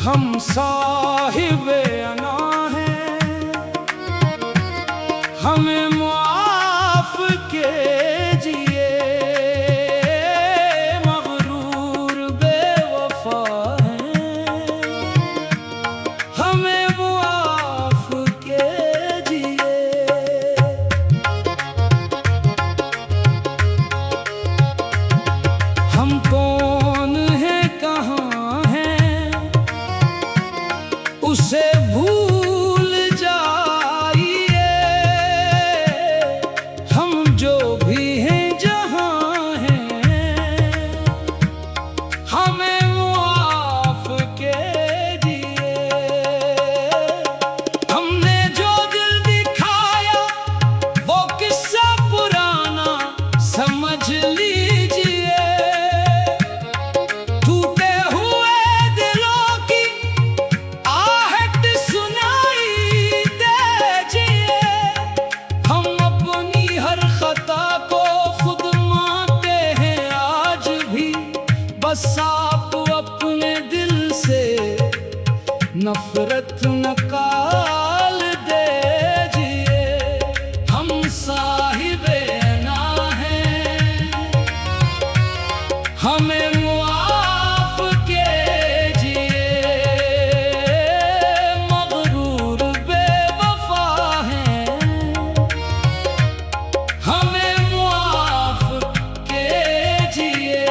हम साहिबे अना हैं, हमें माफ कीजिए। मगरूर बेवफा हैं, हमें माफ कीजिए। हम कौन हैं, कहाँ हैं, उसे भूल जाइए। हम जो भी हैं, जहाँ हैं, हमें माफ कीजिए। हमने जो दिल दिखाया वो किस्सा पुराना समझ लीजिए। टूटे हुए दिलों की आहट सुनाई दीजिए। हम अपनी हर खता को खुद मानते हैं आज भी, बस आप अपने दिल से नफरत निकाल दीजिए। हम साहिबे ना हैं, हमें माफ कीजिए। मगरूर बेवफा हैं, हमें माफ कीजिए।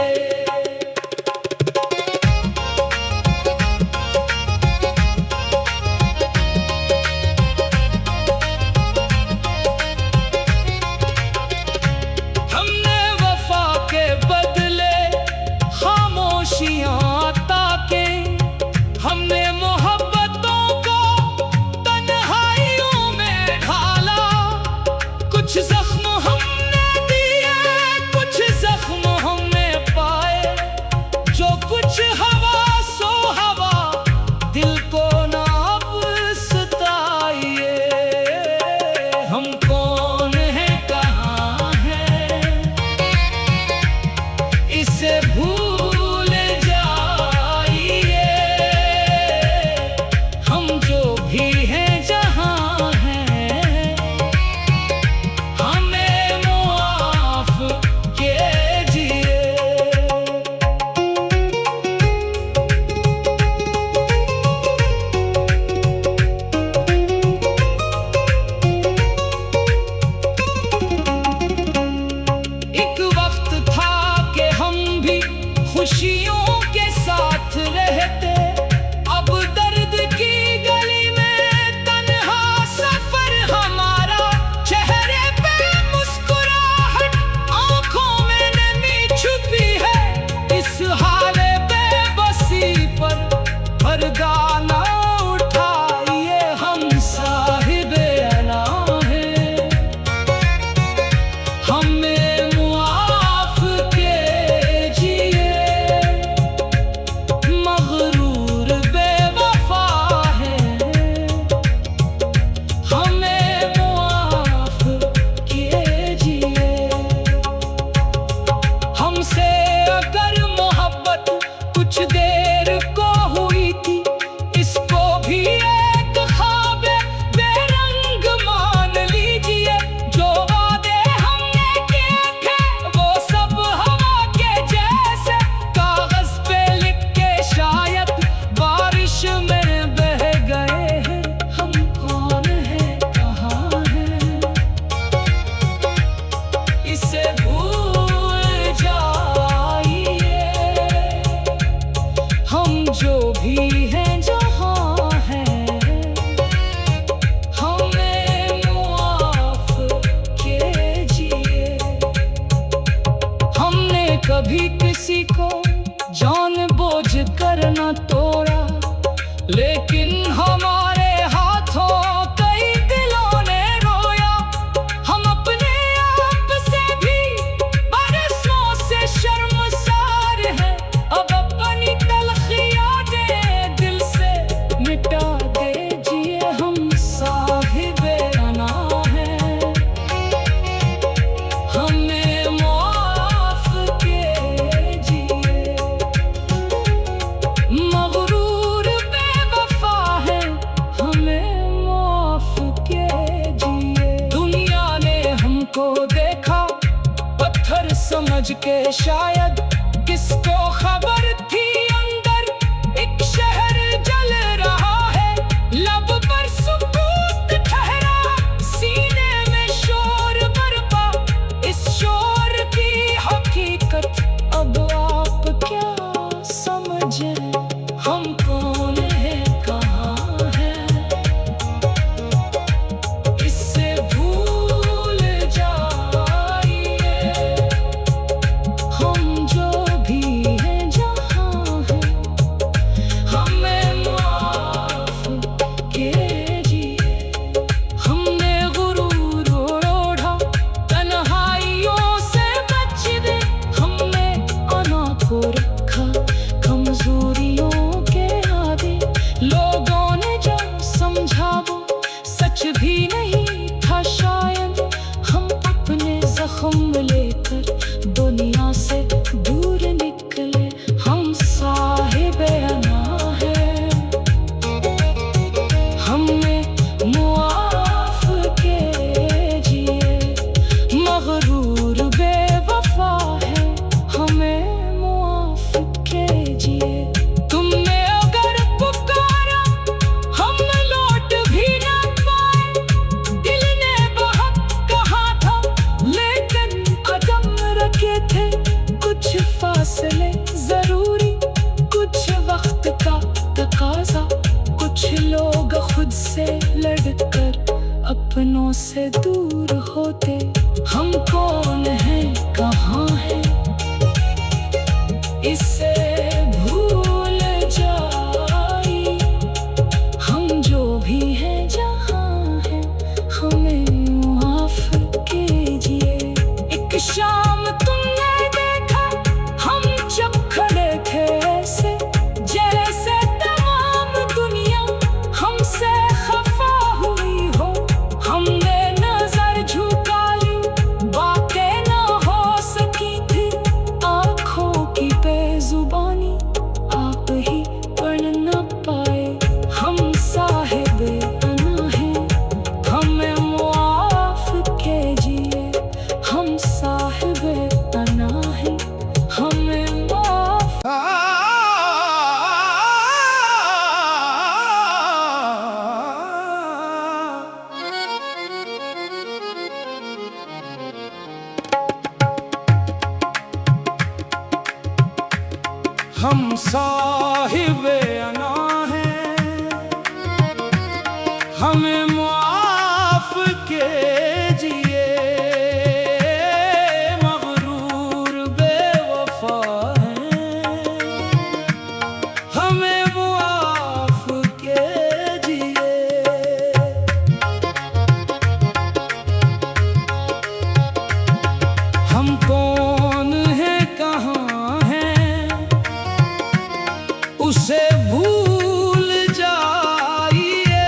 के शायद किसको खबर थी अंदर एक शहर जल रहा है। लब पर सुकूत ठहरा, सीने में शोर बरपा। इस शोर की हकीकत अब आप क्या समझे, हम कौन है कहाँ है, इससे भूल जाइए। हम जो भी हैं जहाँ हैं, हमें माफ कीजिए। हमने गुरूर ओढ़ा, तन्हाइयों से बच दे। हमने अना को रखा कमजोरियों के आगे। लोगों ने जो समझा वो सच भी नहीं था शायद। हम अपने जख्म लेकर दुनिया से दूर निकले। हम साहिबे अना है, हमें मुआफ कीजिए। मगरूर बेवफा है, हमें मुआफ कीजिए। तुमने अगर पुकारा हम लौट भी ना पाए। दिल ने बहुत कहा था लेकिन कदम रखे थे। कुछ फासले जरूरी, कुछ वक्त का तकाजा। कुछ लोग खुद से लड़कर अपनों से दूर होते। हम कौन हैं कहाँ हैं, इससे भूल जाइए। हम जो भी हैं जहाँ हैं, हमें माफ कीजिए। एक शाम तुमने देखा हम जब खड़े थे ऐसे, जैसे तमाम दुनिया हमसे खफा हुई हो। हमने नजर झुका ली, बातें ना हो सकी थी। आँखों की बेजुबानी आप ही पढ़ न पाए। हम साहिबे अना हैं, हमें मुआफ कीजिए। हम साहिबे अना हैं, हमें माफ। हम साहिबे अना हैं, हमें मुआफ कीजिए। मगरूर बेवफा हैं, हमें मुआफ कीजिए। हम कौन हैं कहाँ हैं, उसे भूल जाइए।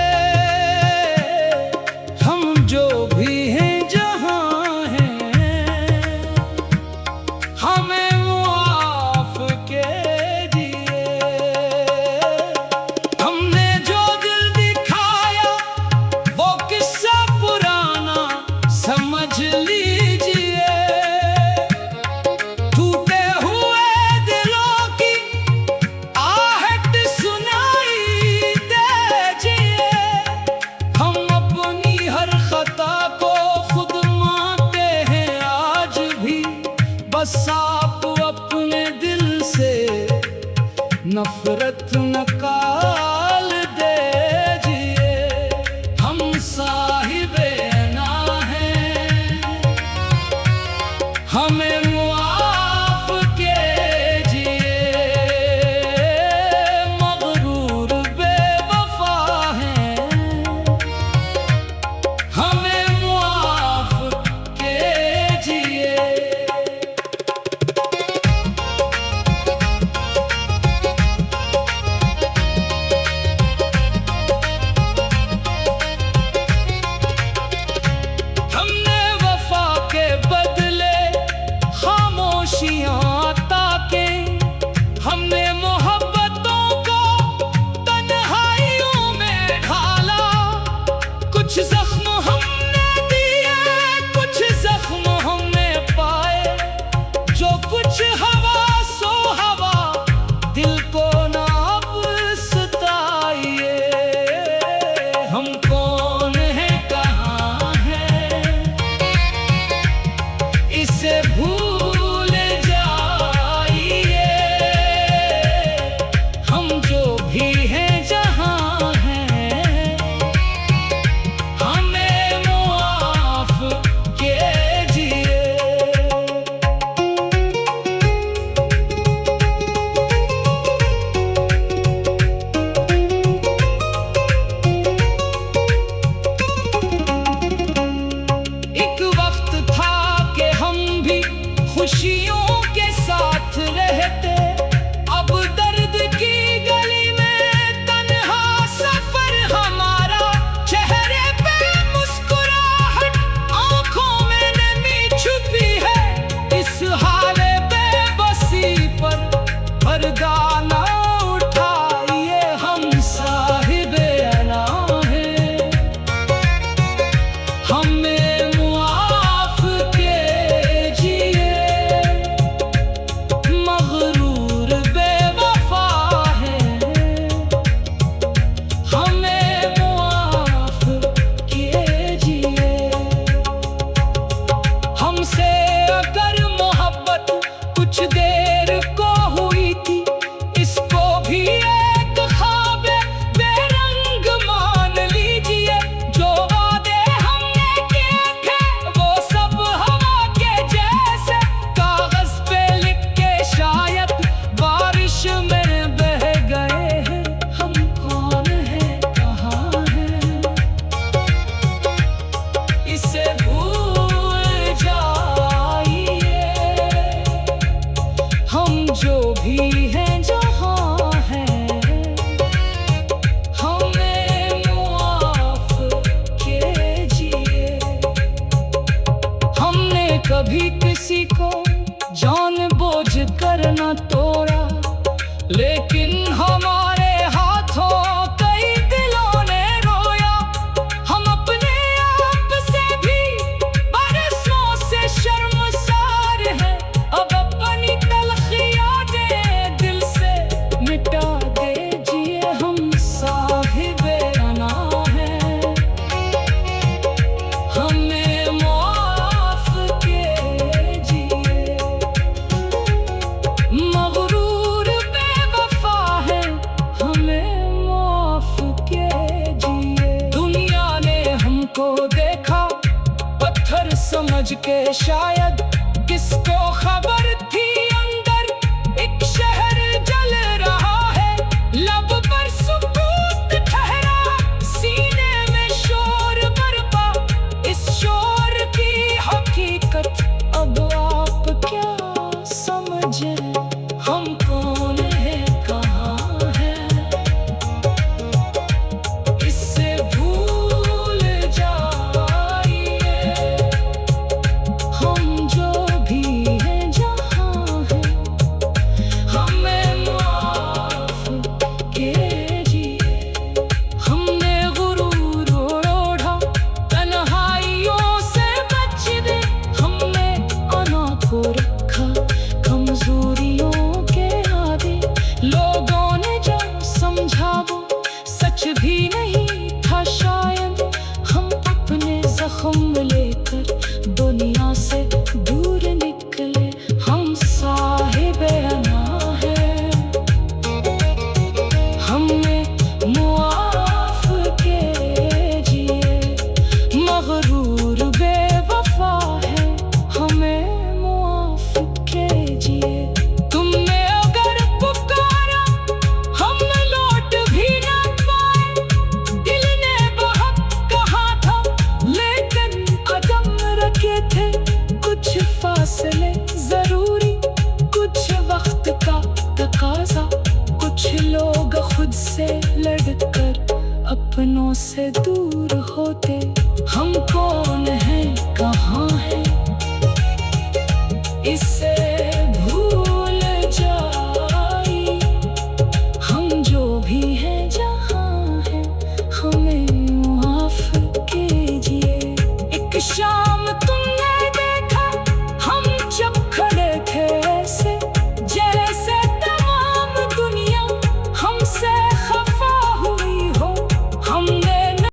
कभी किसी को जानबूझ कर न तोड़ा, लेकिन हमारे हाथों कई दिलों ने रोया। हम अपने आप से भी बरसों से शर्मसार हैं, अब अपनी तलखियां दिल से मिटा दीजिए। हम साहिबे अना हैं, हमें माफ कीजिए। मगरूर बेवफा है, हमें माफ कीजिए। दुनिया ने हमको देखा पत्थर समझ के, शायद किसको खबर थी अंदर एक शहर जल रहा है। लब पर सुकूत ठहरा, सीने में शोर बरपा। इस शोर की हकीकत अब आप क्या समझे, हम कौन है, कहाँ है, इससे भूल जाइए। हम जो भी हैं जहाँ हैं, हमें माफ कीजिए। हमने गुरूर ओढ़ा, तन्हाइयों से बच दे। हमने अना को रखा कमजोरियों के आगे। लोगों ने जो समझा वो सच भी नहीं था शायद। हम अपने जख्म लेकर दुनिया से दूर निकले। हम साहिबे अना हैं, हमें मुआफ कीजिए। मगरूर बेवफा है, हमें मुआफ कीजिए। तुमने अगर पुकारा हम लौट भी ना पाए। दिल ने बहुत कहा था लेकिन कदम रखे थे। कुछ फासले जरूरी, कुछ वक्त का तकाजा। कुछ लोग खुद से लड़कर अपनों से दूर होते। हम कौन हैं, कहाँ हैं, इससे